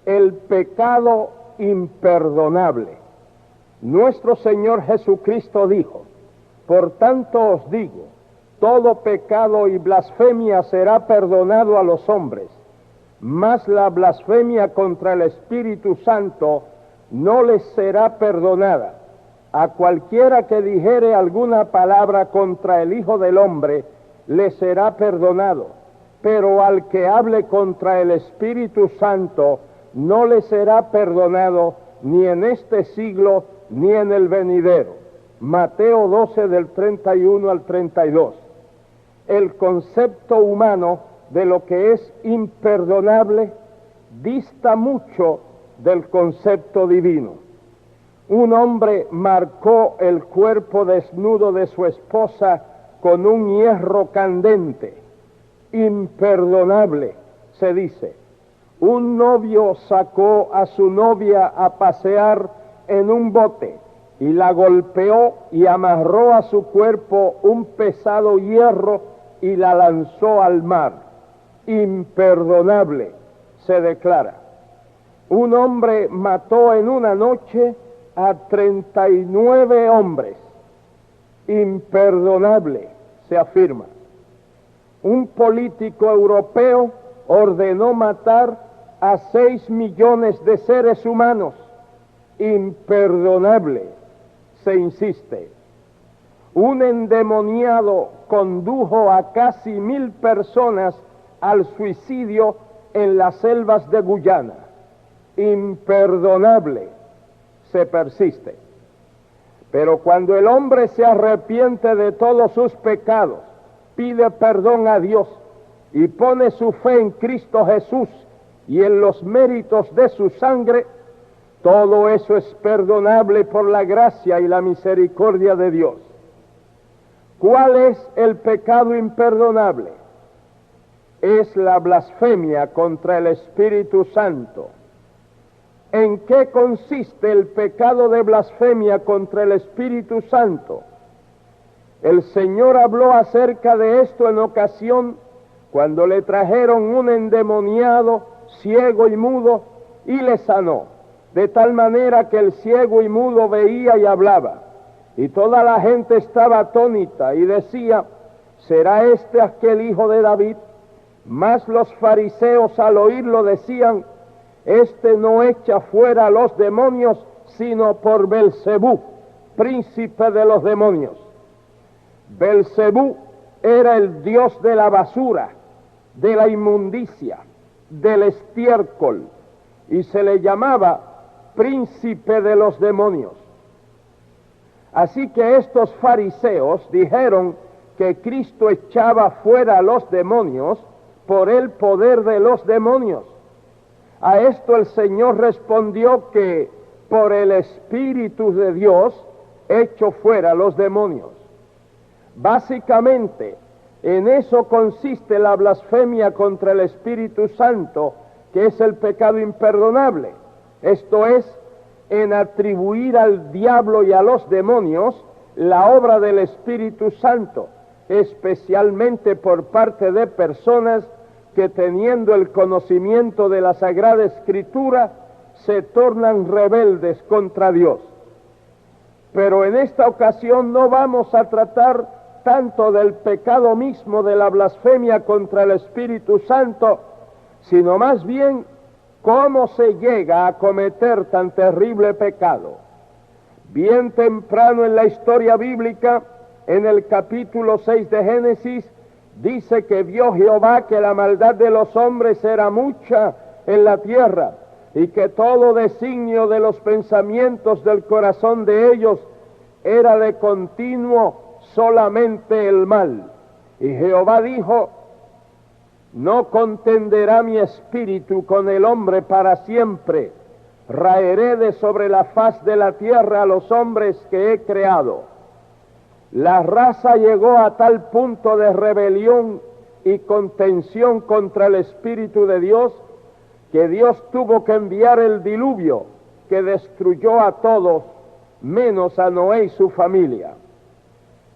el pecado imperdonable. Nuestro Señor Jesucristo dijo: por tanto os digo, todo pecado y blasfemia será perdonado a los hombres, mas la blasfemia contra el Espíritu Santo no les será perdonada. A cualquiera que dijere alguna palabra contra el Hijo del Hombre, le será perdonado, pero al que hable contra el Espíritu Santo, no le será perdonado ni en este siglo ni en el venidero. Mateo 12 del 31 al 32. El concepto humano de lo que es imperdonable dista mucho del concepto divino. Un hombre marcó el cuerpo desnudo de su esposa con un hierro candente. Imperdonable, se dice. Un novio sacó a su novia a pasear en un bote y la golpeó y amarró a su cuerpo un pesado hierro y la lanzó al mar. Imperdonable, se declara. Un hombre mató en una noche a 39 hombres. Imperdonable, se afirma. Un político europeo ordenó matar a 6 millones de seres humanos. Imperdonable, se insiste. Un endemoniado condujo a casi 1000 personas al suicidio en las selvas de Guyana. Imperdonable, se persiste. Pero cuando el hombre se arrepiente de todos sus pecados, pide perdón a Dios y pone su fe en Cristo Jesús y en los méritos de su sangre, todo eso es perdonable por la gracia y la misericordia de Dios. ¿Cuál es el pecado imperdonable? Es la blasfemia contra el Espíritu Santo. ¿En qué consiste el pecado de blasfemia contra el Espíritu Santo? El Señor habló acerca de esto en ocasión cuando le trajeron un endemoniado, ciego y mudo, y le sanó, de tal manera que el ciego y mudo veía y hablaba. Y toda la gente estaba atónita y decía: ¿será este aquel hijo de David? Mas los fariseos al oírlo decían: este no echa fuera a los demonios, sino por Belcebú, príncipe de los demonios. Belcebú era el dios de la basura, de la inmundicia, del estiércol, y se le llamaba príncipe de los demonios. Así que estos fariseos dijeron que Cristo echaba fuera a los demonios por el poder de los demonios. A esto el Señor respondió que por el Espíritu de Dios echó fuera a los demonios. Básicamente, en eso consiste la blasfemia contra el Espíritu Santo, que es el pecado imperdonable. Esto es, en atribuir al diablo y a los demonios la obra del Espíritu Santo, especialmente por parte de personas que, teniendo el conocimiento de la Sagrada Escritura, se tornan rebeldes contra Dios. Pero en esta ocasión no vamos a tratar tanto del pecado mismo de la blasfemia contra el Espíritu Santo, sino más bien cómo se llega a cometer tan terrible pecado. Bien temprano en la historia bíblica, en el capítulo 6 de Génesis, dice que vio Jehová que la maldad de los hombres era mucha en la tierra, y que todo designio de los pensamientos del corazón de ellos era de continuo solamente el mal. Y Jehová dijo: no contenderá mi espíritu con el hombre para siempre, raeré de sobre la faz de la tierra a los hombres que he creado. La raza llegó a tal punto de rebelión y contención contra el Espíritu de Dios, que Dios tuvo que enviar el diluvio que destruyó a todos, menos a Noé y su familia.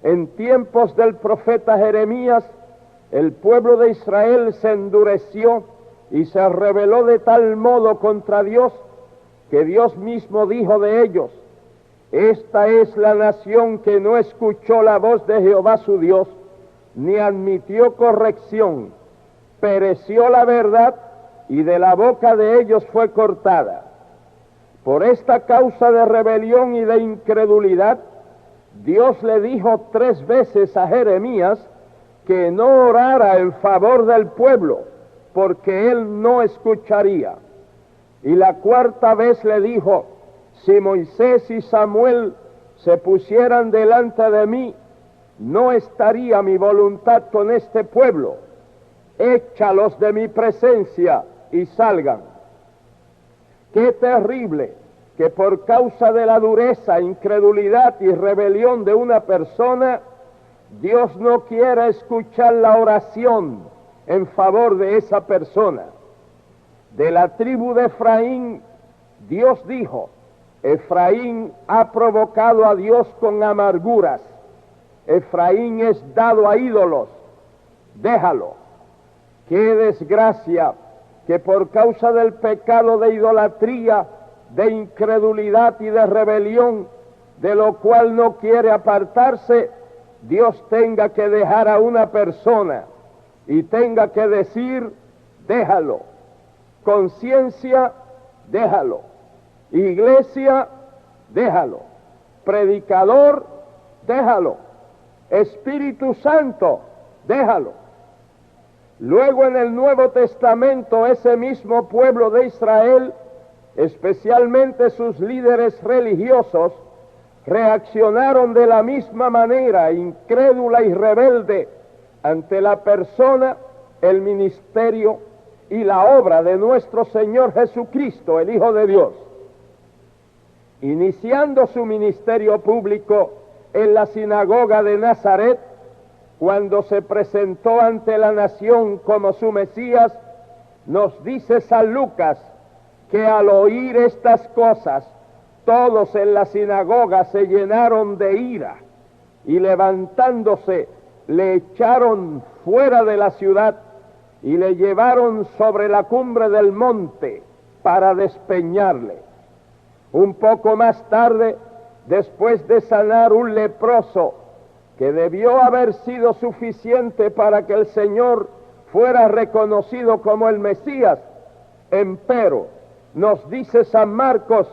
En tiempos del profeta Jeremías, el pueblo de Israel se endureció y se rebeló de tal modo contra Dios que Dios mismo dijo de ellos: esta es la nación que no escuchó la voz de Jehová su Dios, ni admitió corrección. Pereció la verdad, y de la boca de ellos fue cortada. Por esta causa de rebelión y de incredulidad, Dios le dijo 3 veces a Jeremías que no orara en favor del pueblo, porque él no escucharía. Y la 4ª vez le dijo: si Moisés y Samuel se pusieran delante de mí, no estaría mi voluntad con este pueblo. Échalos de mi presencia y salgan. Qué terrible que por causa de la dureza, incredulidad y rebelión de una persona, Dios no quiera escuchar la oración en favor de esa persona. De la tribu de Efraín, Dios dijo: Efraín ha provocado a Dios con amarguras. Efraín es dado a ídolos. Déjalo. Qué desgracia que por causa del pecado de idolatría, de incredulidad y de rebelión, de lo cual no quiere apartarse, Dios tenga que dejar a una persona y tenga que decir: déjalo. Conciencia, déjalo. Iglesia, déjalo. Predicador, déjalo. Espíritu Santo, déjalo. Luego en el Nuevo Testamento, ese mismo pueblo de Israel, especialmente sus líderes religiosos, reaccionaron de la misma manera, incrédula y rebelde, ante la persona, el ministerio y la obra de nuestro Señor Jesucristo, el Hijo de Dios. Iniciando su ministerio público en la sinagoga de Nazaret, cuando se presentó ante la nación como su Mesías, nos dice San Lucas que al oír estas cosas, todos en la sinagoga se llenaron de ira y levantándose le echaron fuera de la ciudad y le llevaron sobre la cumbre del monte para despeñarle. Un poco más tarde, después de sanar un leproso, que debió haber sido suficiente para que el Señor fuera reconocido como el Mesías, empero, nos dice San Marcos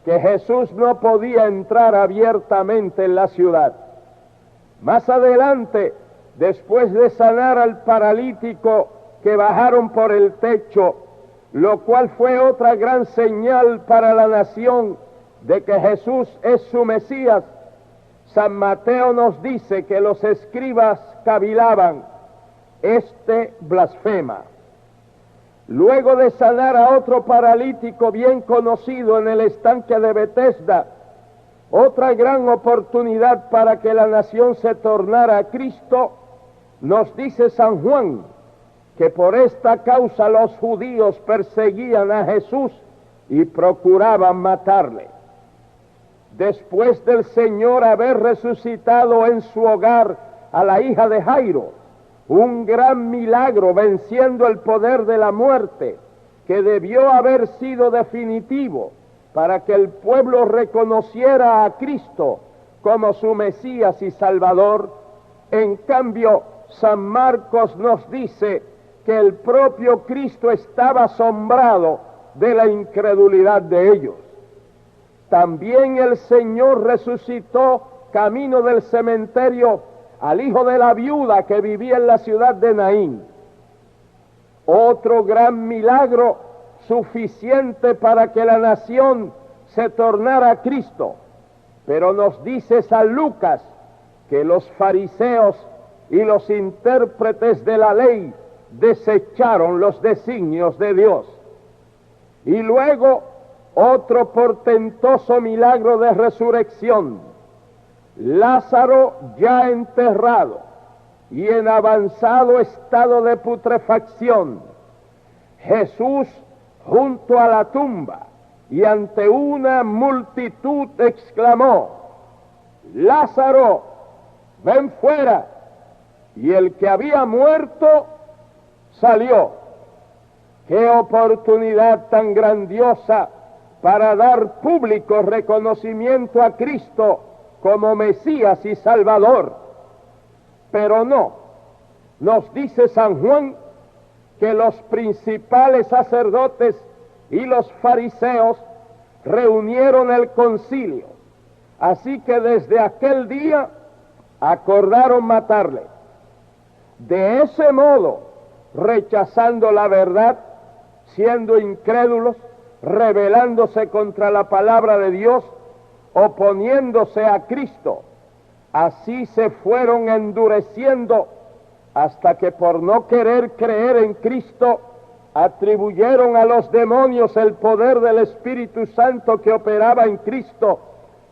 que Jesús no podía entrar abiertamente en la ciudad. Más adelante, después de sanar al paralítico que bajaron por el techo, lo cual fue otra gran señal para la nación de que Jesús es su Mesías, San Mateo nos dice que los escribas cavilaban: este blasfema. Luego de sanar a otro paralítico bien conocido en el estanque de Betesda, otra gran oportunidad para que la nación se tornara a Cristo, nos dice San Juan que por esta causa los judíos perseguían a Jesús y procuraban matarle. Después del Señor haber resucitado en su hogar a la hija de Jairo, un gran milagro venciendo el poder de la muerte, que debió haber sido definitivo para que el pueblo reconociera a Cristo como su Mesías y Salvador. En cambio, San Marcos nos dice que el propio Cristo estaba asombrado de la incredulidad de ellos. También el Señor resucitó camino del cementerio al hijo de la viuda que vivía en la ciudad de Naín. Otro gran milagro suficiente para que la nación se tornara a Cristo. Pero nos dice San Lucas que los fariseos y los intérpretes de la ley desecharon los designios de Dios. Y luego otro portentoso milagro de resurrección. Lázaro ya enterrado y en avanzado estado de putrefacción. Jesús junto a la tumba y ante una multitud exclamó: Lázaro, ven fuera. Y el que había muerto salió. ¡Qué oportunidad tan grandiosa para dar público reconocimiento a Cristo como Mesías y Salvador! Pero no, nos dice San Juan que los principales sacerdotes y los fariseos reunieron el concilio, así que desde aquel día acordaron matarle. De ese modo, rechazando la verdad, siendo incrédulos, rebelándose contra la palabra de Dios, oponiéndose a Cristo, así se fueron endureciendo hasta que por no querer creer en Cristo, atribuyeron a los demonios el poder del Espíritu Santo que operaba en Cristo,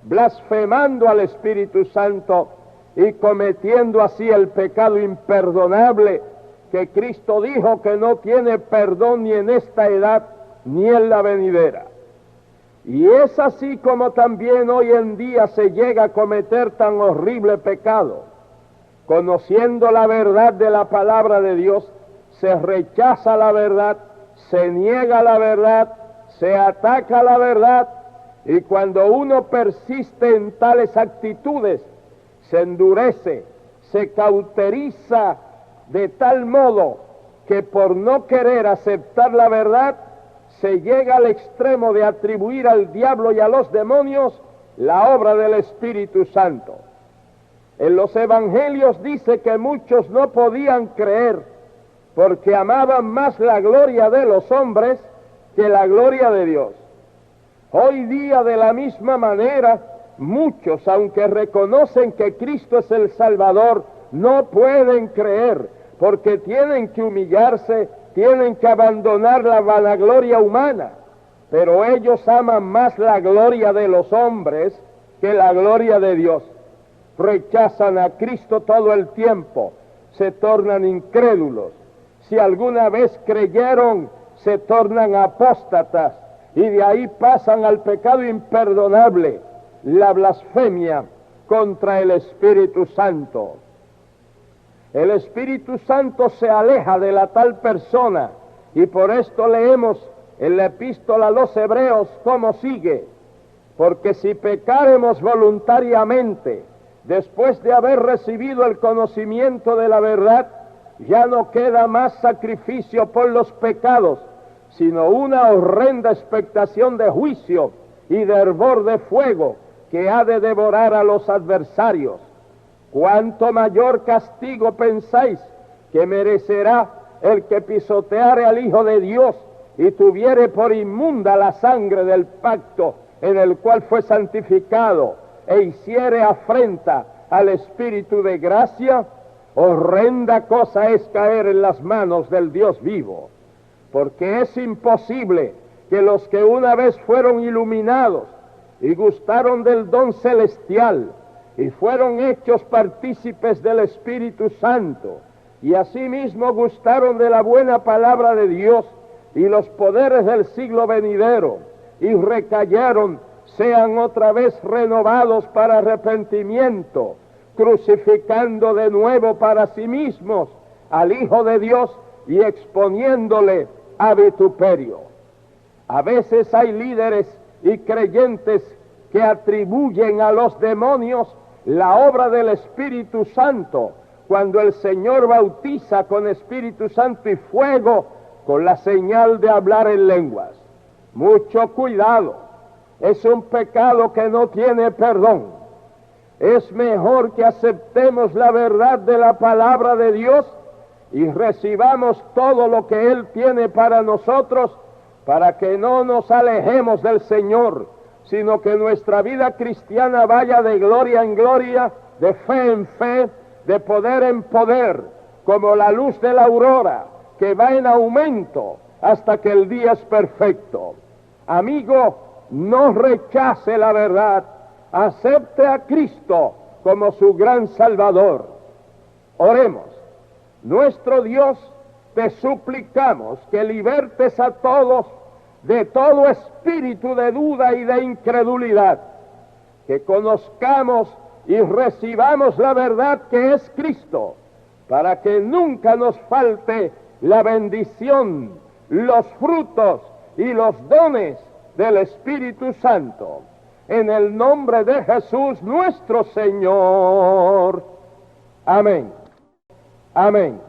blasfemando al Espíritu Santo y cometiendo así el pecado imperdonable que Cristo dijo que no tiene perdón ni en esta edad ni en la venidera. Y es así como también hoy en día se llega a cometer tan horrible pecado. Conociendo la verdad de la palabra de Dios, se rechaza la verdad, se niega la verdad, se ataca la verdad, y cuando uno persiste en tales actitudes, se endurece, se cauteriza de tal modo que por no querer aceptar la verdad, se llega al extremo de atribuir al diablo y a los demonios la obra del Espíritu Santo. En los evangelios dice que muchos no podían creer porque amaban más la gloria de los hombres que la gloria de Dios. Hoy día, de la misma manera, muchos, aunque reconocen que Cristo es el Salvador, no pueden creer porque tienen que humillarse, tienen que abandonar la vanagloria humana, pero ellos aman más la gloria de los hombres que la gloria de Dios. Rechazan a Cristo todo el tiempo, se tornan incrédulos. Si alguna vez creyeron, se tornan apóstatas y de ahí pasan al pecado imperdonable, la blasfemia contra el Espíritu Santo. El Espíritu Santo se aleja de la tal persona y por esto leemos en la epístola a los Hebreos cómo sigue: porque si pecáremos voluntariamente, después de haber recibido el conocimiento de la verdad, ya no queda más sacrificio por los pecados, sino una horrenda expectación de juicio y de hervor de fuego que ha de devorar a los adversarios. ¿Cuánto mayor castigo pensáis que merecerá el que pisoteare al Hijo de Dios y tuviere por inmunda la sangre del pacto en el cual fue santificado e hiciere afrenta al Espíritu de gracia? Horrenda cosa es caer en las manos del Dios vivo, porque es imposible que los que una vez fueron iluminados y gustaron del don celestial y fueron hechos partícipes del Espíritu Santo y asimismo gustaron de la buena palabra de Dios y los poderes del siglo venidero y recayeron, sean otra vez renovados para arrepentimiento, crucificando de nuevo para sí mismos al Hijo de Dios y exponiéndole a vituperio. A veces hay líderes y creyentes que atribuyen a los demonios la obra del Espíritu Santo, cuando el Señor bautiza con Espíritu Santo y fuego con la señal de hablar en lenguas. Mucho cuidado, es un pecado que no tiene perdón. Es mejor que aceptemos la verdad de la palabra de Dios y recibamos todo lo que Él tiene para nosotros, para que no nos alejemos del Señor, sino que nuestra vida cristiana vaya de gloria en gloria, de fe en fe, de poder en poder, como la luz de la aurora, que va en aumento hasta que el día es perfecto. Amigo, no rechace la verdad, acepte a Cristo como su gran Salvador. Oremos. Nuestro Dios, te suplicamos que libertes a todos de todo espíritu de duda y de incredulidad, que conozcamos y recibamos la verdad que es Cristo, para que nunca nos falte la bendición los frutos y los dones del Espíritu Santo. En el nombre de Jesús nuestro Señor. Amén. Amén.